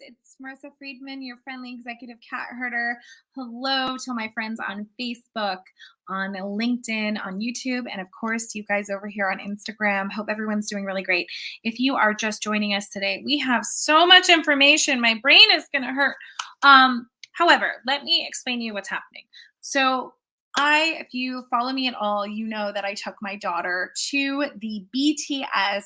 It's Marissa Friedman, your friendly executive cat herder. Hello to my friends on Facebook, on LinkedIn, on YouTube, and of course, you guys over here on Instagram. Hope everyone's doing really great. If you are just joining us today, we have so much information. My brain is going to hurt. However, let me explain to you what's happening. So, if you follow me at all, you know that I took my daughter to the BTS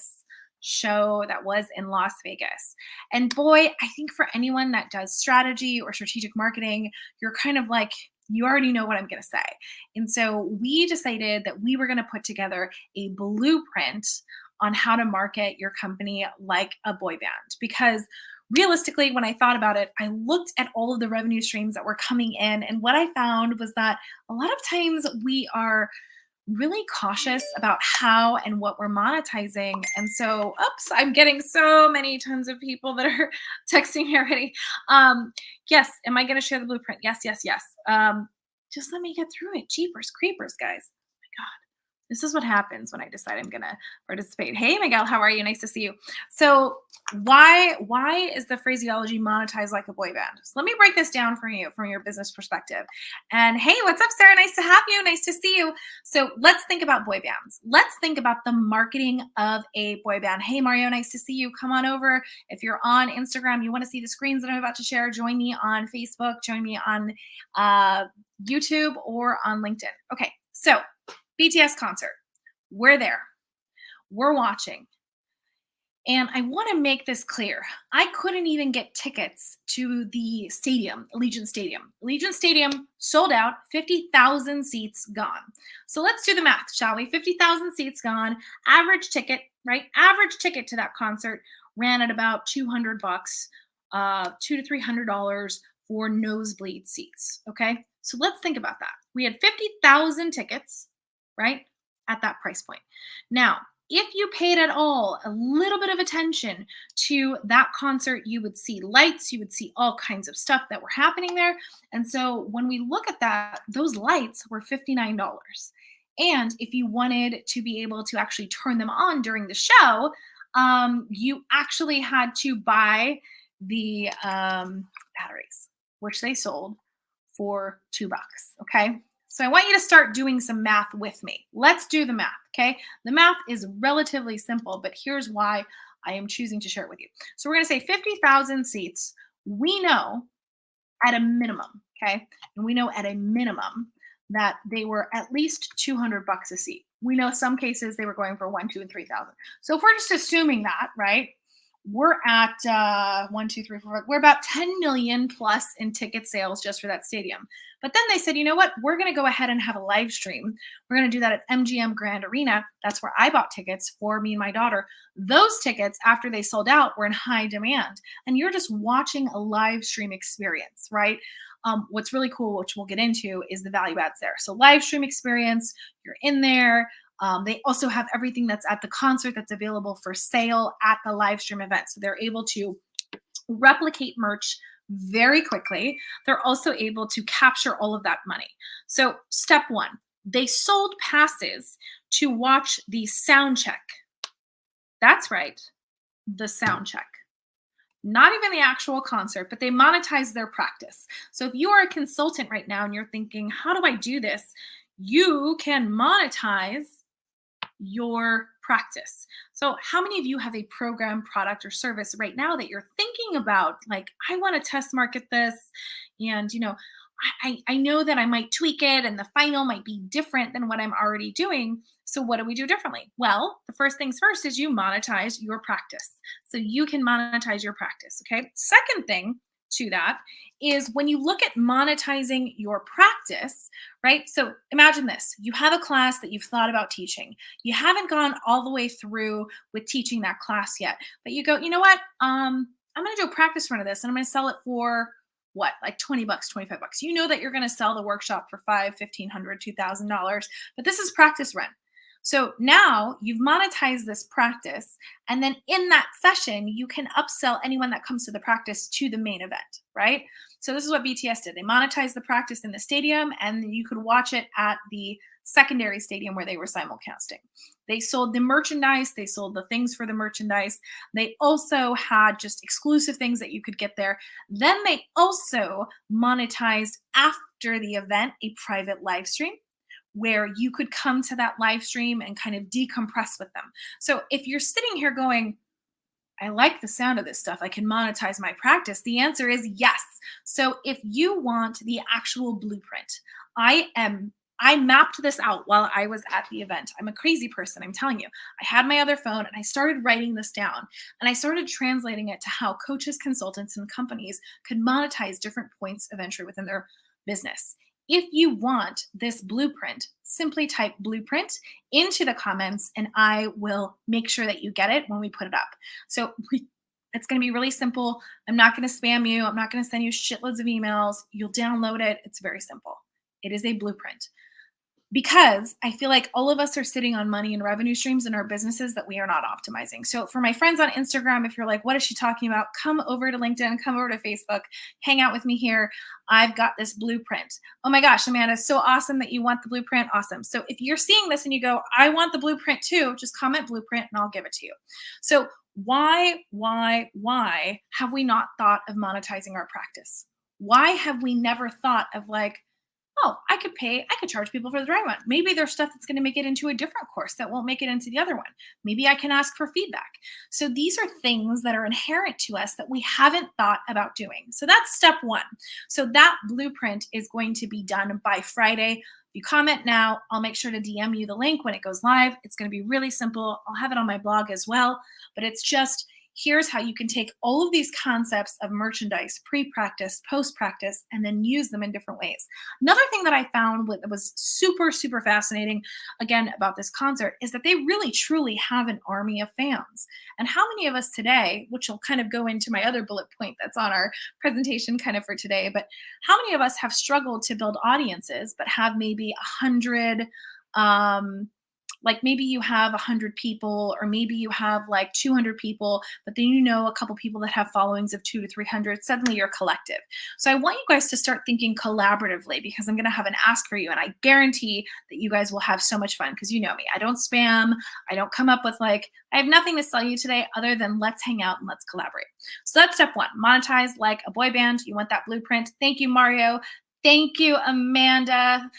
show that was in Las Vegas. And boy, I think for anyone that does strategy or strategic marketing, you're kind of like, you already know what I'm going to say. And so we decided that we were going to put together a blueprint on how to market your company like a boy band. Because realistically, when I thought about it, I looked at all of the revenue streams that were coming in. And what I found was that a lot of times we are really cautious about how and what we're monetizing. And so, oops, I'm getting so many tons of people that are texting me already. Yes, am I going to share the blueprint? Yes, yes, yes. Just let me get through it. Jeepers creepers, guys. Oh my God. This is what happens when I decide I'm going to participate. Hey, Miguel, how are you? Nice to see you. So why is the phraseology monetize like a boy band? So let me break this down for you from your business perspective. And hey, what's up, Sarah? Nice to have you. Nice to see you. So let's think about boy bands. Let's think about the marketing of a boy band. Hey, Mario, nice to see you. Come on over. If you're on Instagram, you want to see the screens that I'm about to share, join me on Facebook, join me on YouTube or on LinkedIn. Okay, so BTS concert. We're there. We're watching. And I want to make this clear. I couldn't even get tickets to the stadium, Allegiant Stadium. Allegiant Stadium sold out, 50,000 seats gone. So let's do the math, shall we? 50,000 seats gone. Average ticket, right? Average ticket to that concert ran at about $200, $200 to $300 for nosebleed seats. Okay. So let's think about that. We had 50,000 tickets, right, at that price point. Now, if you paid at all a little bit of attention to that concert, you would see lights, you would see all kinds of stuff that were happening there. And so when we look at that, those lights were $59. And if you wanted to be able to actually turn them on during the show, you actually had to buy the batteries, which they sold for $2. Okay. So I want you to start doing some math with me. Let's do the math, okay? The math is relatively simple, but here's why I am choosing to share it with you. So we're gonna say 50,000 seats. We know at a minimum, okay? And we know at a minimum that they were at least $200 a seat. We know some cases they were going for 1, 2, and 3,000. So if we're just assuming that, right? We're at 1, 2, 3, 4. We're about 10 million plus in ticket sales just for that stadium. But then they said, you know what? We're going to go ahead and have a live stream. We're going to do that at MGM Grand Arena. That's where I bought tickets for me and my daughter. Those tickets, after they sold out, were in high demand. And you're just watching a live stream experience, right? What's really cool, which we'll get into, is the value adds there. So live stream experience, you're in there. They also have everything that's at the concert that's available for sale at the live stream event. So they're able to replicate merch very quickly. They're also able to capture all of that money. So step one, they sold passes to watch the sound check. That's right, the sound check. Not even the actual concert, but they monetize their practice. So if you are a consultant right now and you're thinking, how do I do this? You can monetize your practice. So how many of you have a program, product, or service right now that you're thinking about, like, I want to test market this, and I know that I might tweak it and the final might be different than what I'm already doing. So what do we do differently? Well, the first things first is you monetize your practice. So you can monetize your practice, okay? Second thing to that is when you look at monetizing your practice, right? So imagine this, you have a class that you've thought about teaching. You haven't gone all the way through with teaching that class yet, but you go, you know what? I'm going to do a practice run of this and I'm going to sell it for what, like 20 bucks, 25 bucks. You know that you're going to sell the workshop for $5, $1,500, $2,000, but this is practice run. So now you've monetized this practice. And then in that session, you can upsell anyone that comes to the practice to the main event, right? So this is what BTS did. They monetized the practice in the stadium, and you could watch it at the secondary stadium where they were simulcasting. They sold the merchandise. They sold the things for the merchandise. They also had just exclusive things that you could get there. Then they also monetized after the event a private live stream where you could come to that live stream and kind of decompress with them. So if you're sitting here going, I like the sound of this stuff, I can monetize my practice, the answer is yes. So if you want the actual blueprint, I mapped this out while I was at the event. I'm a crazy person, I'm telling you. I had my other phone and I started writing this down, and I started translating it to how coaches, consultants, and companies could monetize different points of entry within their business. If you want this blueprint, simply type blueprint into the comments and I will make sure that you get it when we put it up. So it's going to be really simple. I'm not going to spam you. I'm not going to send you shitloads of emails. You'll download it. It's very simple. It is a blueprint. Because I feel like all of us are sitting on money and revenue streams in our businesses that we are not optimizing. So for my friends on Instagram, if you're like, what is she talking about? Come over to LinkedIn, come over to Facebook, hang out with me here. I've got this blueprint. Oh my gosh, Amanda, so awesome that you want the blueprint. Awesome. So if you're seeing this and you go, I want the blueprint too, just comment blueprint and I'll give it to you. So why have we not thought of monetizing our practice? Why have we never thought of like, oh, I could charge people for the dry one. Maybe there's stuff that's going to make it into a different course that won't make it into the other one. Maybe I can ask for feedback. So these are things that are inherent to us that we haven't thought about doing. So that's step one. So that blueprint is going to be done by Friday. If you comment now, I'll make sure to DM you the link when it goes live. It's going to be really simple. I'll have it on my blog as well, but it's just, here's how you can take all of these concepts of merchandise, pre-practice, post-practice, and then use them in different ways. Another thing that I found that was super, super fascinating, again, about this concert is that they really, truly have an army of fans. And how many of us today, which will kind of go into my other bullet point that's on our presentation kind of for today, but how many of us have struggled to build audiences, but have maybe 100, like maybe you have 100 people, or maybe you have like 200 people, but then you know a couple people that have followings of 200 to 300. Suddenly you're collective. So I want you guys to start thinking collaboratively, because I'm going to have an ask for you, and I guarantee that you guys will have so much fun, because you know me. I don't spam. I don't come up with like, I have nothing to sell you today other than let's hang out and let's collaborate. So that's step one. Monetize like a boy band. You want that blueprint. Thank you, Mario. Thank you, Amanda.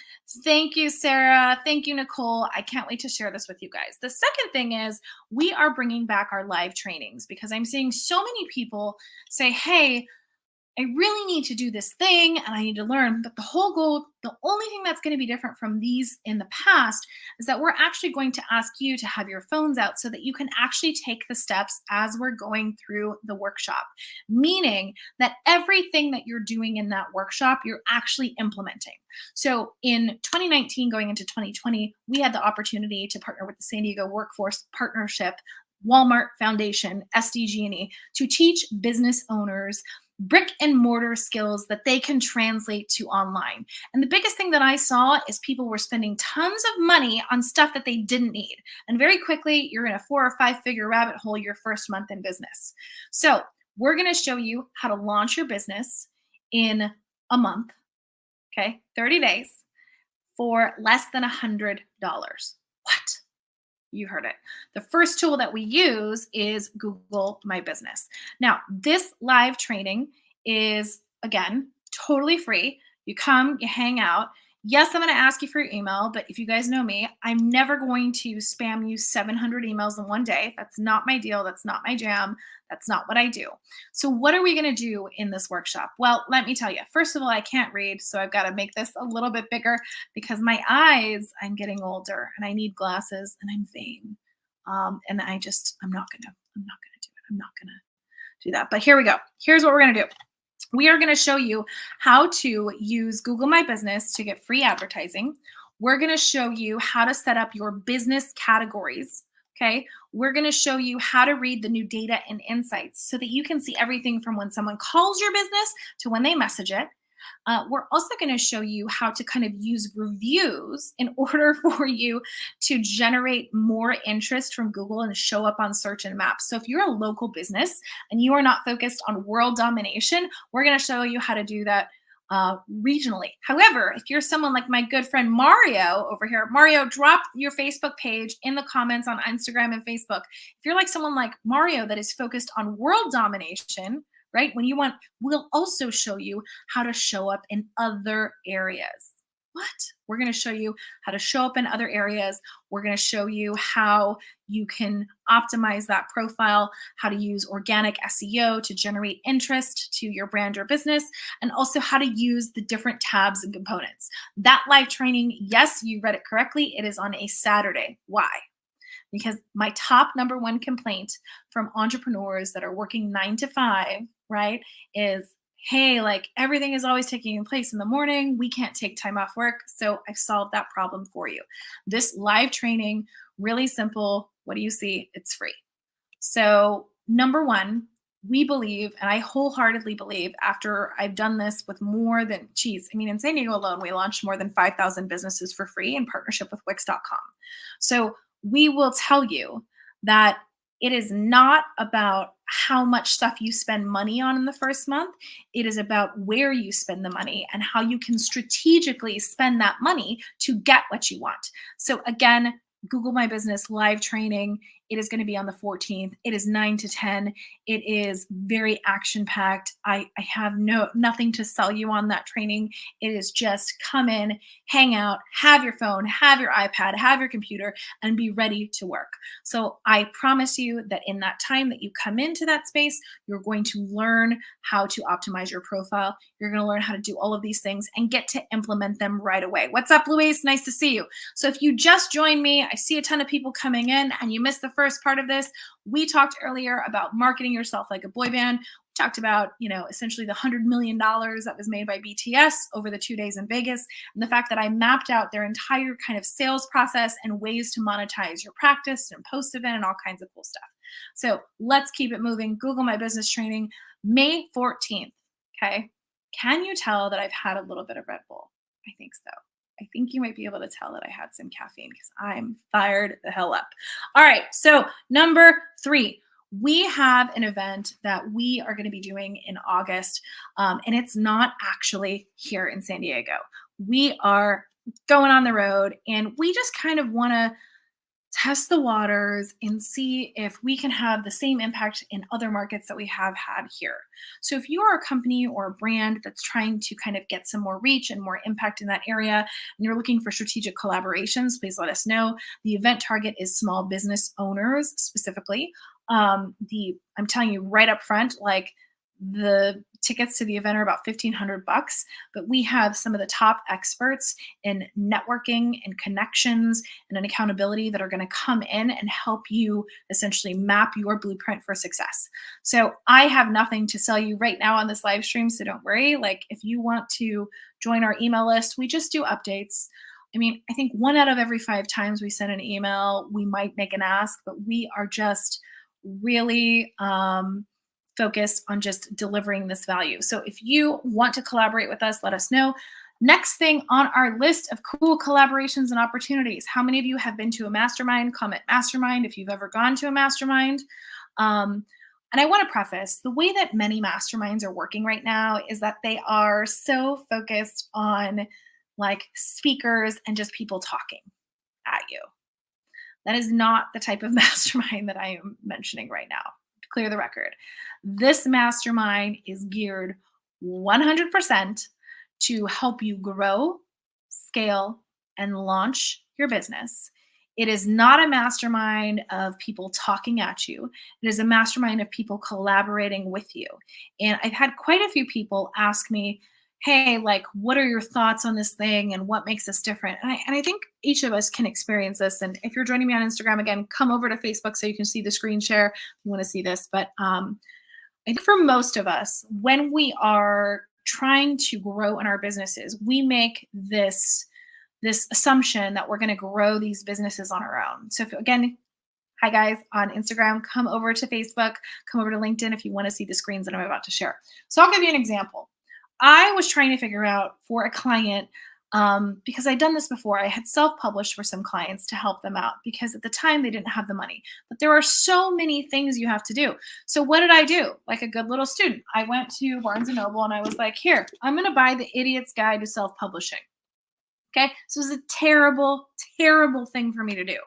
Thank you, Sarah. Thank you, Nicole. I can't wait to share this with you guys. The second thing is we are bringing back our live trainings, because I'm seeing so many people say, hey, I really need to do this thing and I need to learn. But the whole goal, the only thing that's going to be different from these in the past is that we're actually going to ask you to have your phones out so that you can actually take the steps as we're going through the workshop. Meaning that everything that you're doing in that workshop, you're actually implementing. So in 2019, going into 2020, we had the opportunity to partner with the San Diego Workforce Partnership, Walmart Foundation, SDG&E, to teach business owners brick and mortar skills that they can translate to online. And the biggest thing that I saw is people were spending tons of money on stuff that they didn't need. And very quickly, you're in a 4 or 5 figure rabbit hole your first month in business. So we're going to show you how to launch your business in a month, okay, 30 days, for less than $100. What? You heard it. The first tool that we use is Google My Business. Now, this live training is, again, totally free. You come, you hang out. Yes, I'm going to ask you for your email, but if you guys know me, I'm never going to spam you 700 emails in one day. That's not my deal. That's not my jam. That's not what I do. So what are we going to do in this workshop? Well, let me tell you. First of all, I can't read, so I've got to make this a little bit bigger because my eyes, I'm getting older and I need glasses and I'm vain. And I'm not going to do it. I'm not going to do that. But here we go. Here's what we're going to do. We are going to show you how to use Google My Business to get free advertising. We're going to show you how to set up your business categories Okay. We're going to show you how to read the new data and insights so that you can see everything from when someone calls your business to when they message it. We're also going to show you how to kind of use reviews in order for you to generate more interest from Google and show up on search and maps. So if you're a local business and you are not focused on world domination, we're going to show you how to do that regionally. However, if you're someone like my good friend Mario over here, Mario, drop your Facebook page in the comments on Instagram and Facebook. If you're like someone like Mario that is focused on world domination, right? When you want, we'll also show you how to show up in other areas. What? We're going to show you how to show up in other areas. We're going to show you how you can optimize that profile, how to use organic SEO to generate interest to your brand or business, and also how to use the different tabs and components. That live training, yes, you read it correctly. It is on a Saturday. Why? Because my top number one complaint from entrepreneurs that are working 9 to 5, right, is, hey, like everything is always taking place in the morning. We can't take time off work. So I've solved that problem for you. This live training, really simple. What do you see? It's free. So, number one, we believe, and I wholeheartedly believe, after I've done this with more than, geez, I mean, in San Diego alone, we launched more than 5,000 businesses for free in partnership with Wix.com. So, we will tell you that it is not about how much stuff you spend money on in the first month. It is about where you spend the money and how you can strategically spend that money to get what you want. So, again, Google My Business live training. It is going to be on the 14th. It is 9 to 10. It is very action packed. I have nothing to sell you on that training. It is just come in, hang out, have your phone, have your iPad, have your computer, and be ready to work. So I promise you that in that time that you come into that space, you're going to learn how to optimize your profile. You're going to learn how to do all of these things and get to implement them right away. What's up, Louise? Nice to see you. So if you just joined me, I see a ton of people coming in and you missed the first part of this. We talked earlier about marketing yourself like a boy band. We talked about, essentially the $100 million that was made by BTS over the 2 days in Vegas, and the fact that I mapped out their entire kind of sales process and ways to monetize your practice and post event and all kinds of cool stuff. So let's keep it moving. Google My Business training, May 14th. Okay. Can you tell that I've had a little bit of Red Bull? I think so. I think you might be able to tell that I had some caffeine because I'm fired the hell up. All right. So, number 3, we have an event that we are going to be doing in August, and it's not actually here in San Diego. We are going on the road, and we just kind of want to test the waters and see if we can have the same impact in other markets that we have had here. So if you are a company or a brand that's trying to kind of get some more reach and more impact in that area, and you're looking for strategic collaborations, please let us know. The event target is small business owners specifically. I'm telling you right up front, like the tickets to the event are about $1,500, but we have some of the top experts in networking and connections and an accountability that are going to come in and help you essentially map your blueprint for success. So I have nothing to sell you right now on this live stream, so don't worry. Like if you want to join our email list, we just do updates. I mean, I think 1 out of every 5 times we send an email, we might make an ask, but we are just really focused on just delivering this value. So if you want to collaborate with us, let us know. Next thing on our list of cool collaborations and opportunities. How many of you have been to a mastermind? Comment mastermind if you've ever gone to a mastermind. And I want to preface, the way that many masterminds are working right now is that they are so focused on like speakers and just people talking at you. That is not the type of mastermind that I am mentioning right now. To clear the record. This mastermind is geared 100% to help you grow, scale, and launch your business. It is not a mastermind of people talking at you. It is a mastermind of people collaborating with you. And I've had quite a few people ask me, hey, like, what are your thoughts on this thing and what makes this different? And I think each of us can experience this. And if you're joining me on Instagram, again, come over to Facebook so you can see the screen share if you want to see this. But I think for most of us, when we are trying to grow in our businesses, we make this assumption that we're going to grow these businesses on our own. So if, again, Hi guys on Instagram, come over to Facebook, come over to LinkedIn if you want to see the screens that I'm about to share. So I'll give you an example. I was trying to figure out for a client, because I'd done this before. I had self-published for some clients to help them out because at the time they didn't have the money. But there are so many things you have to do. So what did I do? Like a good little student, I went to Barnes and Noble and I was like, here, I'm going to buy the Idiot's Guide to Self-Publishing. Okay. So it was a terrible, terrible thing for me to do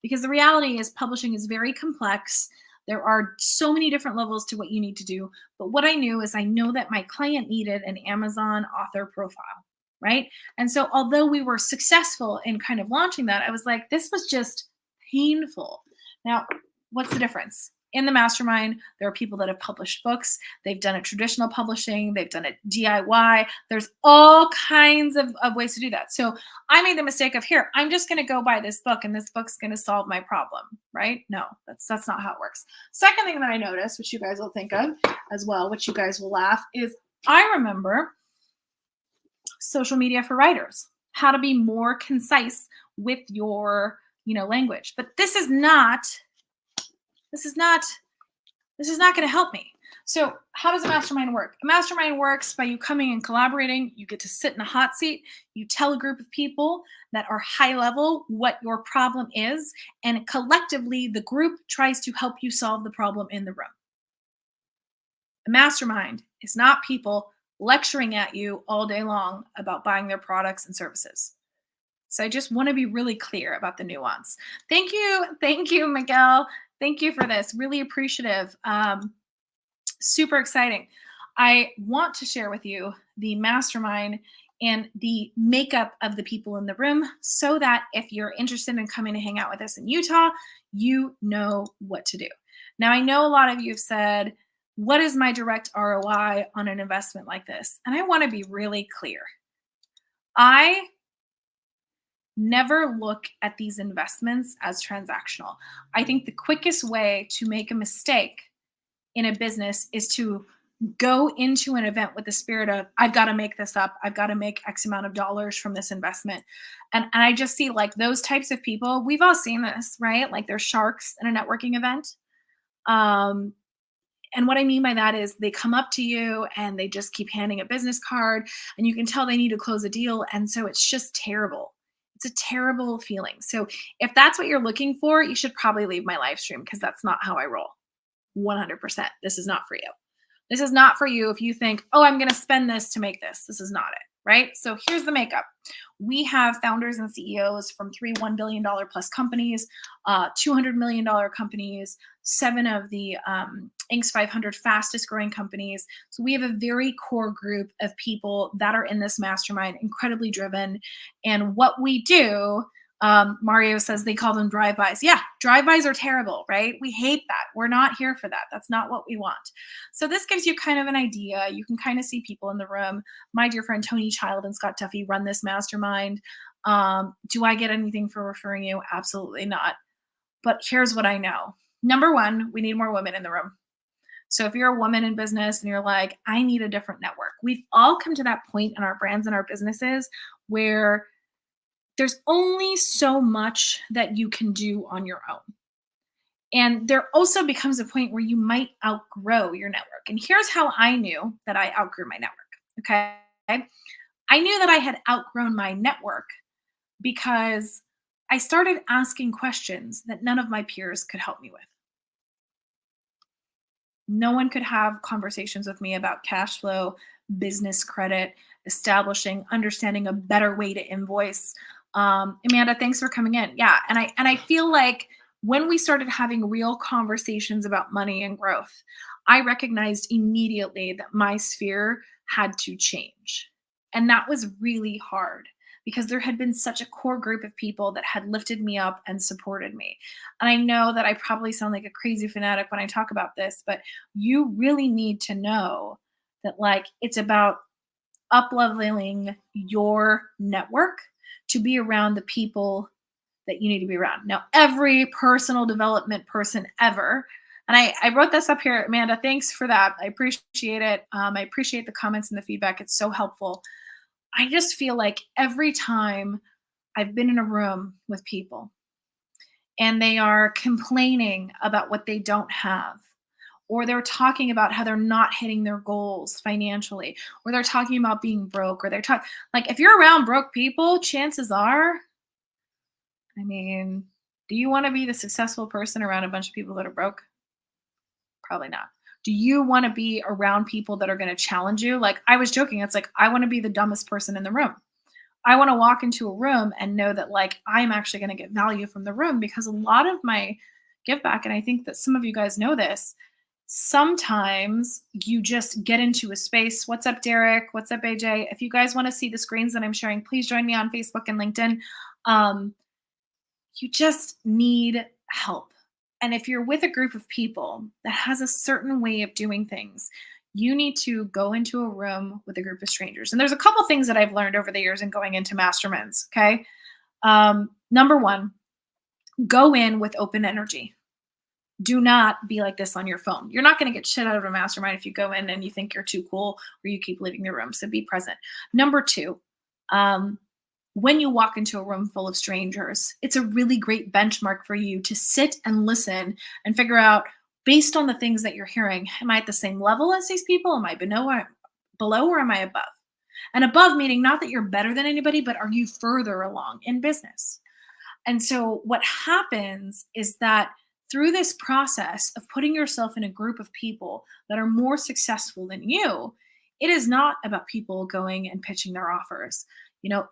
because the reality is publishing is very complex. There are so many different levels to what you need to do. But what I knew is I know that my client needed an Amazon author profile, right? And so although we were successful in kind of launching that, I was like, this was just painful. Now, what's the difference? In the mastermind, there are people that have published books. They've done it traditional publishing. They've done it DIY. There's all kinds of ways to do that. So I made the mistake of here, I'm just going to go buy this book and this book's going to solve my problem, right? No, that's not how it works. Second thing that I noticed, which you guys will think of as well, which you guys will laugh, is I remember social media for writers, how to be more concise with your, language. But this is not going to help me. So how does a mastermind work? A mastermind works by you coming and collaborating. You get to sit in a hot seat. You tell a group of people that are high level what your problem is. And collectively, the group tries to help you solve the problem in the room. A mastermind is not people lecturing at you all day long about buying their products and services. So I just want to be really clear about the nuance. Thank you, Miguel. Thank you for this. Really appreciative. Super exciting. I want to share with you the mastermind and the makeup of the people in the room so that if you're interested in coming to hang out with us in Utah, you know what to do. Now, I know a lot of you have said, what is my direct ROI on an investment like this? And I want to be really clear. I never look at these investments as transactional. I think the quickest way to make a mistake in a business is to go into an event with the spirit of, I've got to make this up. I've got to make X amount of dollars from this investment. And I just see like those types of people, we've all seen this, right? Like they're sharks in a networking event. And what I mean by that is they come up to you and they just keep handing a business card and you can tell they need to close a deal. And so it's just terrible. It's a terrible feeling. So if that's what you're looking for, you should probably leave my live stream because that's not how I roll. 100%. This is not for you. This is not for you if you think, oh, I'm going to spend this to make this. This is not it, right? So here's the makeup. We have founders and CEOs from 3 $1 billion plus companies, $200 million companies, 7 of the Inc. 500 fastest growing companies. So we have a very core group of people that are in this mastermind, incredibly driven. And what we do, Mario says they call them drive-bys. Yeah, drive-bys are terrible, right? We hate that. We're not here for that. That's not what we want. So this gives you kind of an idea. You can kind of see people in the room. My dear friend Tony Child and Scott Duffy run this mastermind. Do I get anything for referring you? Absolutely not. But here's what I know. Number one, we need more women in the room. So if you're a woman in business and you're like, I need a different network, we've all come to that point in our brands and our businesses where there's only so much that you can do on your own. And there also becomes a point where you might outgrow your network. And here's how I knew that I outgrew my network. Okay. I knew that I had outgrown my network because I started asking questions that none of my peers could help me with. No one could have conversations with me about cash flow, business credit, establishing, understanding a better way to invoice. Amanda, thanks for coming in. Yeah, and I feel like when we started having real conversations about money and growth, I recognized immediately that my sphere had to change. And that was really hard because there had been such a core group of people that had lifted me up and supported me. And I know that I probably sound like a crazy fanatic when I talk about this, but you really need to know that like it's about up-leveling your network to be around the people that you need to be around. Now, every personal development person ever, and I wrote this up here, Amanda, thanks for that. I appreciate it. I appreciate the comments and the feedback. It's so helpful. I just feel like every time I've been in a room with people and they are complaining about what they don't have, or they're talking about how they're not hitting their goals financially, or they're talking about being broke, or they're talking like if you're around broke people, chances are, I mean, do you want to be the successful person around a bunch of people that are broke? Probably not. Do you want to be around people that are going to challenge you? Like I was joking, it's like I want to be the dumbest person in the room. I want to walk into a room and know that like I'm actually going to get value from the room, because a lot of my give back, and I think that some of you guys know this, sometimes you just get into a space. What's up, Derek? What's up, AJ? If you guys want to see the screens that I'm sharing, please join me on Facebook and LinkedIn. Um, you just need help. And if you're with a group of people that has a certain way of doing things, you need to go into a room with a group of strangers. And there's a couple things that I've learned over the years in going into masterminds. Okay. Number one, go in with open energy. Do not be like this on your phone. You're not going to get shit out of a mastermind if you go in and you think you're too cool or you keep leaving the room. So be present. Number two, um, when you walk into a room full of strangers, it's a really great benchmark for you to sit and listen and figure out, based on the things that you're hearing, am I at the same level as these people? Am I below or am I above? And above meaning not that you're better than anybody, but are you further along in business? And so what happens is that through this process of putting yourself in a group of people that are more successful than you, it is not about people going and pitching their offers.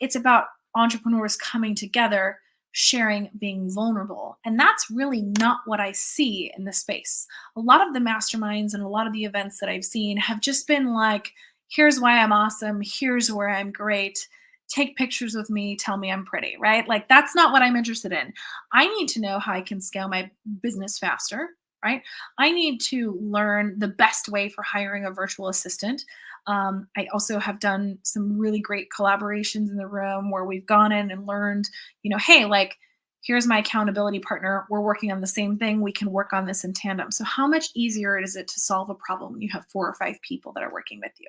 It's about entrepreneurs coming together, sharing, being vulnerable. And that's really not what I see in the space. A lot of the masterminds and a lot of the events that I've seen have just been like, here's why I'm awesome. Here's where I'm great. Take pictures with me, tell me I'm pretty, right? Like that's not what I'm interested in. I need to know how I can scale my business faster, right? I need to learn the best way for hiring a virtual assistant. I also have done some really great collaborations in the room where we've gone in and learned, hey, like, here's my accountability partner. We're working on the same thing. We can work on this in tandem. So, how much easier is it to solve a problem when you have 4 or 5 people that are working with you?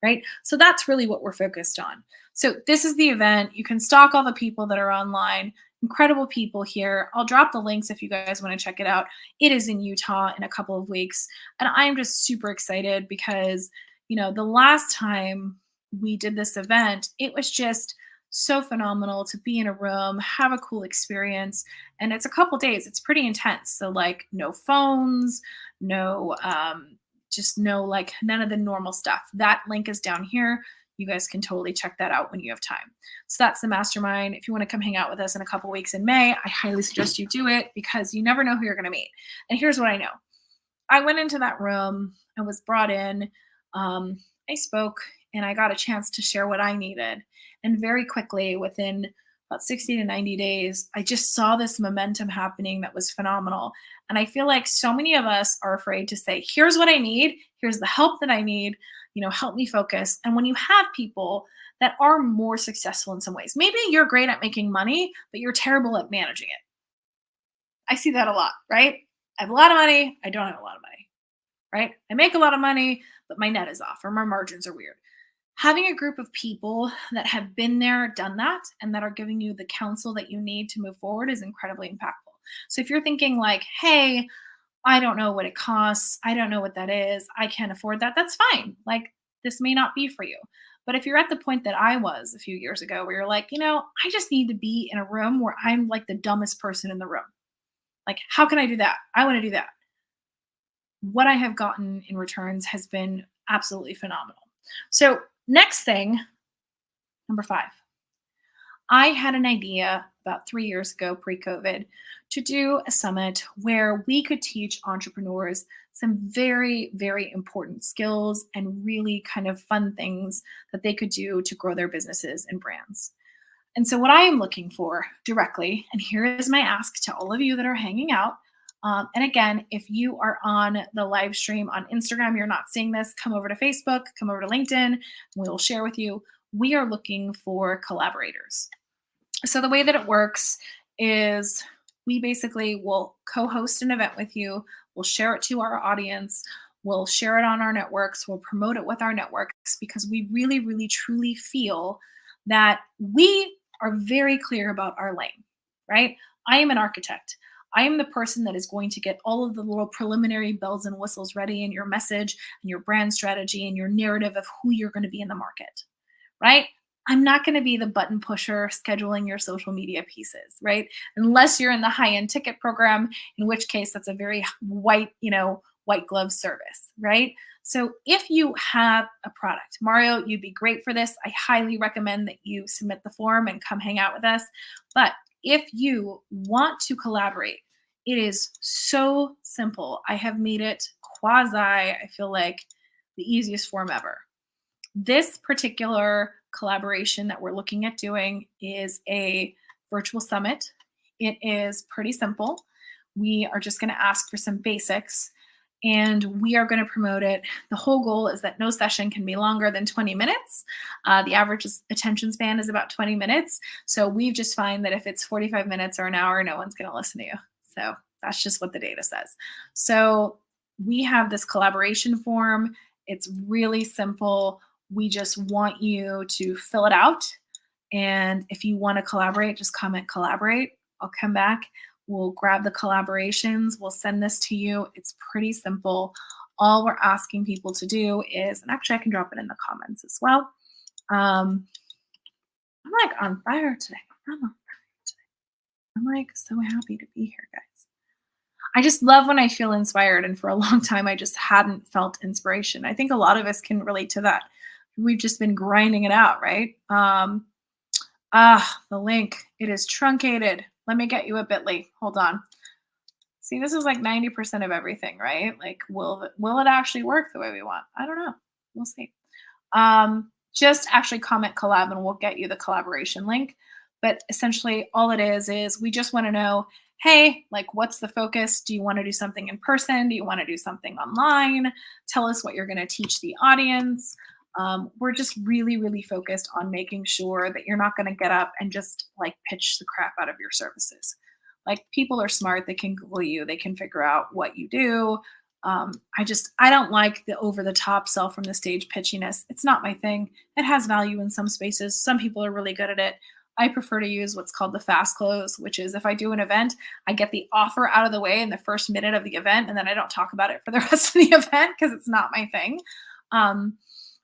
Right. So that's really what we're focused on. So this is the event. You can stalk all the people that are online. Incredible people here. I'll drop the links if you guys want to check it out. It is in Utah in a couple of weeks. And I'm just super excited because, the last time we did this event, it was just so phenomenal to be in a room, have a cool experience. And it's a couple days. It's pretty intense. So like no phones, no just no like none of the normal stuff. That link is down here. You guys can totally check that out when you have time. So that's the mastermind. If you want to come hang out with us in a couple weeks in May, I highly suggest you do it because you never know who you're going to meet. And here's what I know. I went into that room, I was brought in, I spoke, and I got a chance to share what I needed. And very quickly, within about 60 to 90 days, I just saw this momentum happening that was phenomenal. And I feel like so many of us are afraid to say, here's what I need, here's the help that I need, help me focus. And when you have people that are more successful in some ways, maybe you're great at making money, but you're terrible at managing it. I see that a lot, right? I have a lot of money, I don't have a lot of money, right? I make a lot of money, but my net is off or my margins are weird. Having a group of people that have been there, done that, and that are giving you the counsel that you need to move forward is incredibly impactful. So if you're thinking like, hey, I don't know what it costs, I don't know what that is, I can't afford that, that's fine. Like this may not be for you. But if you're at the point that I was a few years ago where you're like, I just need to be in a room where I'm like the dumbest person in the room. Like, how can I do that? I want to do that. What I have gotten in returns has been absolutely phenomenal. So, next thing, number 5. I had an idea about 3 years ago, pre-COVID, to do a summit where we could teach entrepreneurs some very, very important skills and really kind of fun things that they could do to grow their businesses and brands. And so, what I am looking for directly, and here is my ask to all of you that are hanging out. And again, if you are on the live stream on Instagram, you're not seeing this, come over to Facebook, come over to LinkedIn, and we will share with you. We are looking for collaborators. So, the way that it works is we basically will co host an event with you, we'll share it to our audience. We'll share it on our networks. We'll promote it with our networks because we really, really, truly feel that we are very clear about our lane, right? I am an architect. I am the person that is going to get all of the little preliminary bells and whistles ready in your message and your brand strategy and your narrative of who you're going to be in the market, right? I'm not going to be the button pusher scheduling your social media pieces, right? Unless you're in the high end ticket program, in which case that's a very white, white glove service, right? So if you have a product, Mario, you'd be great for this. I highly recommend that you submit the form and come hang out with us. But if you want to collaborate, it is so simple. I have made it I feel like, the easiest form ever. This particular collaboration that we're looking at doing is a virtual summit. It is pretty simple. We are just going to ask for some basics and we are going to promote it. The whole goal is that no session can be longer than 20 minutes. The average attention span is about 20 minutes. So we've just find that if it's 45 minutes or an hour, no one's going to listen to you. So that's just what the data says. So we have this collaboration form. It's really simple. We just want you to fill it out. And if you want to collaborate, just comment collaborate. I'll come back. We'll grab the collaborations. We'll send this to you. It's pretty simple. All we're asking people to do is, and actually I can drop it in the comments as well. I'm like on fire today. I'm on fire today. I'm like so happy to be here, guys. I just love when I feel inspired. And for a long time, I just hadn't felt inspiration. I think a lot of us can relate to that. We've just been grinding it out, right? The link, it is truncated. Let me get you a bit.ly. Hold on. See, this is like 90% of everything, right? Like, will it actually work the way we want? I don't know. We'll see. Just actually comment collab and we'll get you the collaboration link. But essentially all it is we just want to know, hey, like, what's the focus? Do you want to do something in person? Do you want to do something online? Tell us what you're going to teach the audience. We're just really, really focused on making sure that you're not going to get up and just like pitch the crap out of your services. Like, people are smart. They can Google you. They can figure out what you do. I don't like the over the top sell from the stage pitchiness. It's not my thing. It has value in some spaces. Some people are really good at it. I prefer to use what's called the fast close, which is if I do an event, I get the offer out of the way in the first minute of the event, and then I don't talk about it for the rest of the event because it's not my thing.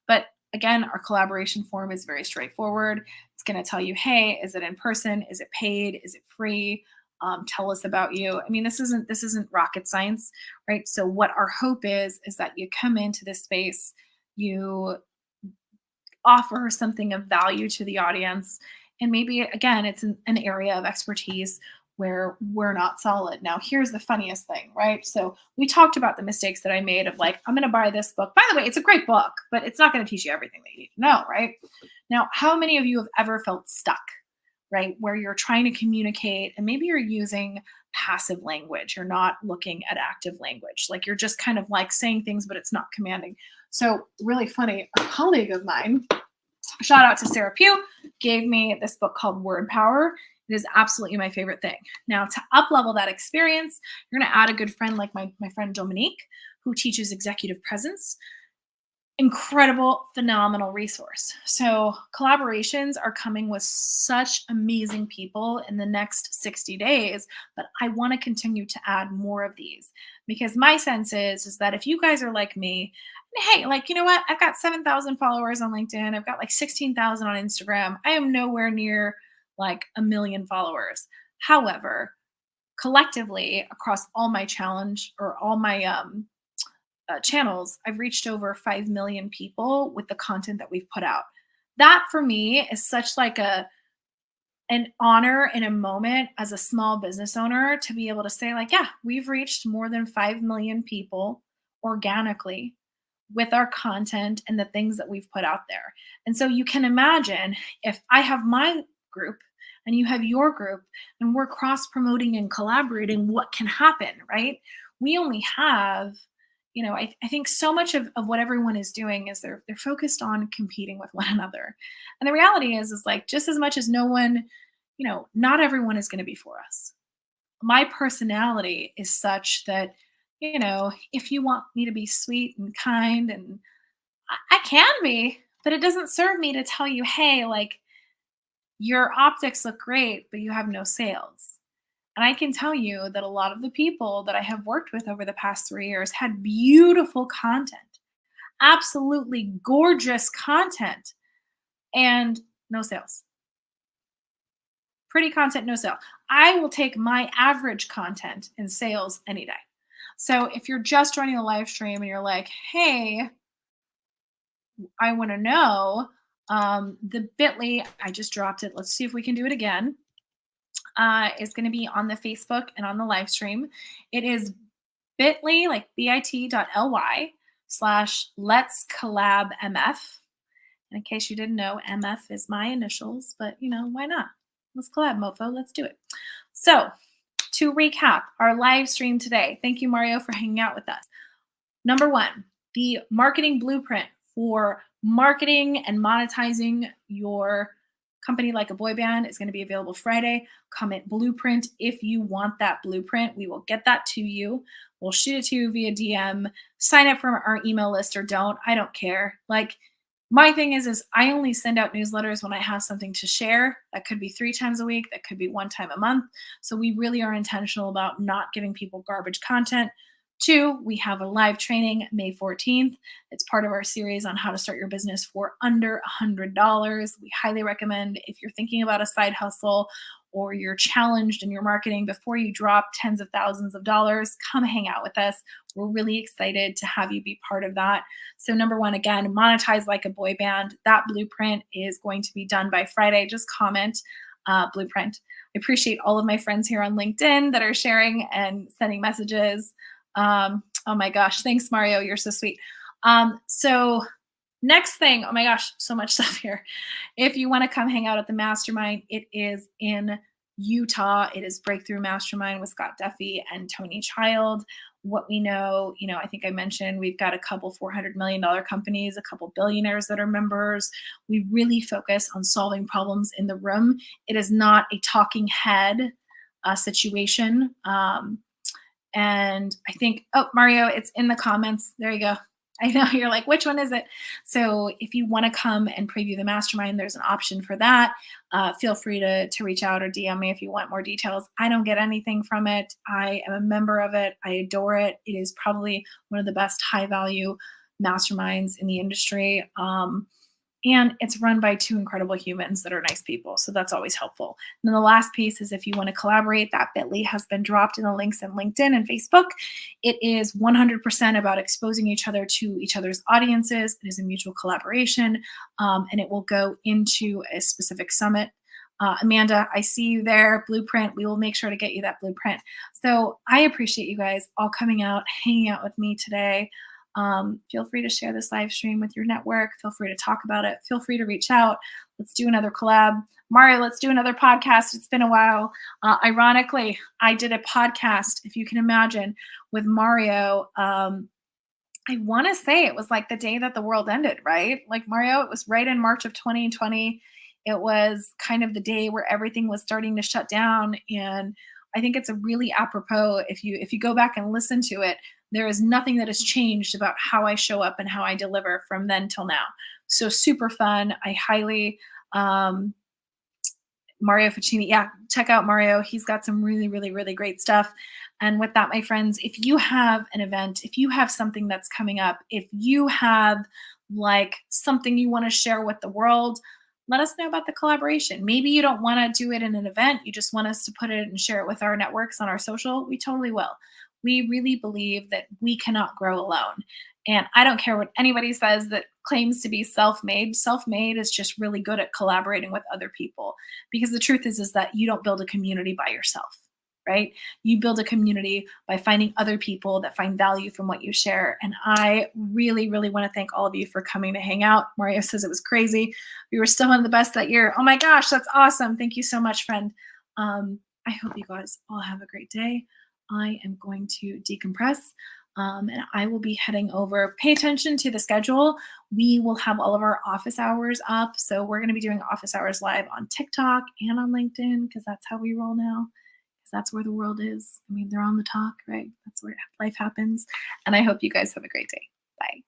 But again, our collaboration form is very straightforward. It's going to tell you, hey, is it in person? Is it paid? Is it free? Tell us about you. I mean, this isn't rocket science, right? So what our hope is that you come into this space, you offer something of value to the audience, and maybe again, it's an area of expertise where we're not solid. Now, here's the funniest thing, right? So we talked about the mistakes that I made of like, I'm going to buy this book. By the way, it's a great book, but it's not going to teach you everything that you need to know, right? Now, how many of you have ever felt stuck, right? Where you're trying to communicate and maybe you're using passive language. You're not looking at active language. Like, you're just kind of like saying things, but it's not commanding. So really funny, a colleague of mine, shout out to Sarah Pugh, gave me this book called Word Power. It is absolutely my favorite thing. Now, to up level that experience, you're going to add a good friend like my friend Dominique, who teaches executive presence. Incredible, phenomenal resource. So collaborations are coming with such amazing people in the next 60 days, but I want to continue to add more of these because my sense is that if you guys are like me, hey, like, you know what? I've got 7,000 followers on LinkedIn. I've got like 16,000 on Instagram. I am nowhere near like 1 million followers. However, collectively across all my challenge or all my channels, I've reached over 5 million people with the content that we've put out. That for me is such like an honor in a moment as a small business owner to be able to say like, yeah, we've reached more than 5 million people organically with our content and the things that we've put out there. And so you can imagine if I have my group and you have your group and we're cross promoting and collaborating, what can happen, right? We only have, I think so much of what everyone is doing is they're focused on competing with one another. And the reality is like, just as much as no one, not everyone is going to be for us. My personality is such that, if you want me to be sweet and kind, and I can be, but it doesn't serve me to tell you, hey, like, your optics look great, but you have no sales. And I can tell you that a lot of the people that I have worked with over the past 3 years had beautiful content, absolutely gorgeous content, and no sales. Pretty content, no sale. I will take my average content in sales any day. So if you're just joining the live stream and you're like, hey, I want to know the bit.ly, I just dropped it. Let's see if we can do it again. Is going to be on the Facebook and on the live stream. It is bit.ly, like bit.ly/ let's collab MF. And in case you didn't know, MF is my initials, but why not? Let's collab, mofo. Let's do it. So, to recap our live stream today, thank you, Mario, for hanging out with us. Number one, the marketing blueprint for marketing and monetizing your company like a boy band is going to be available Friday. Comment blueprint if you want that blueprint. We will get that to you. We'll shoot it to you via DM. Sign up for our email list or don't. I don't care. Like, my thing is I only send out newsletters when I have something to share. That could be 3 times a week. That could be 1 time a month. So we really are intentional about not giving people garbage content. 2, we have a live training May 14th. It's part of our series on how to start your business for under $100. We highly recommend, if you're thinking about a side hustle or you're challenged in your marketing before you drop tens of thousands of dollars, come hang out with us. We're really excited to have you be part of that. So number one, again, monetize like a boy band. That blueprint is going to be done by Friday. Just comment blueprint. I appreciate all of my friends here on LinkedIn that are sharing and sending messages. Oh my gosh, thanks, Mario. You're so sweet. So next thing, oh my gosh, so much stuff here. If you want to come hang out at the mastermind, it is in Utah. It is Breakthrough Mastermind with Scott Duffy and Tony Child. What we know, I think I mentioned we've got a couple $400 million companies, a couple billionaires that are members. We really focus on solving problems in the room. It is not a talking head situation. And I think, oh, Mario, it's in the comments. There you go. I know you're like, which one is it? So if you want to come and preview the mastermind, there's an option for that. Feel free to reach out or DM me if you want more details. I don't get anything from it. I am a member of it. I adore it. It is probably one of the best high value masterminds in the industry. And it's run by 2 incredible humans that are nice people. So that's always helpful. And then the last piece is if you want to collaborate, that bit.ly has been dropped in the links in LinkedIn and Facebook. It is 100% about exposing each other to each other's audiences. It is a mutual collaboration, and it will go into a specific summit. Amanda, I see you there. Blueprint. We will make sure to get you that blueprint. So I appreciate you guys all coming out, hanging out with me today. Feel free to share this live stream with your network. Feel free to talk about it. Feel free to reach out. Let's do another collab. Mario, let's do another podcast. It's been a while. Ironically, I did a podcast, if you can imagine, with Mario. I want to say it was like the day that the world ended, right? Like Mario, it was right in March of 2020. It was kind of the day where everything was starting to shut down. And I think it's a really apropos, if you go back and listen to it, there is nothing that has changed about how I show up and how I deliver from then till now. So super fun. I highly, Mario Ficini. Yeah, check out Mario. He's got some really, really, really great stuff. And with that, my friends, if you have an event, if you have something that's coming up, if you have like something you want to share with the world, let us know about the collaboration. Maybe you don't want to do it in an event. You just want us to put it and share it with our networks on our social. We totally will. We really believe that we cannot grow alone. And I don't care what anybody says that claims to be self-made. Self-made is just really good at collaborating with other people. Because the truth is that you don't build a community by yourself, right? You build a community by finding other people that find value from what you share. And I really, really want to thank all of you for coming to hang out. Mario says it was crazy. We were still one of the best that year. Oh my gosh, that's awesome. Thank you so much, friend. I hope you guys all have a great day. I am going to decompress. And I will be heading over. Pay attention to the schedule. We will have all of our office hours up. So we're going to be doing office hours live on TikTok and on LinkedIn because that's how we roll now. Because that's where the world is. I mean, they're on the talk, right? That's where life happens. And I hope you guys have a great day. Bye.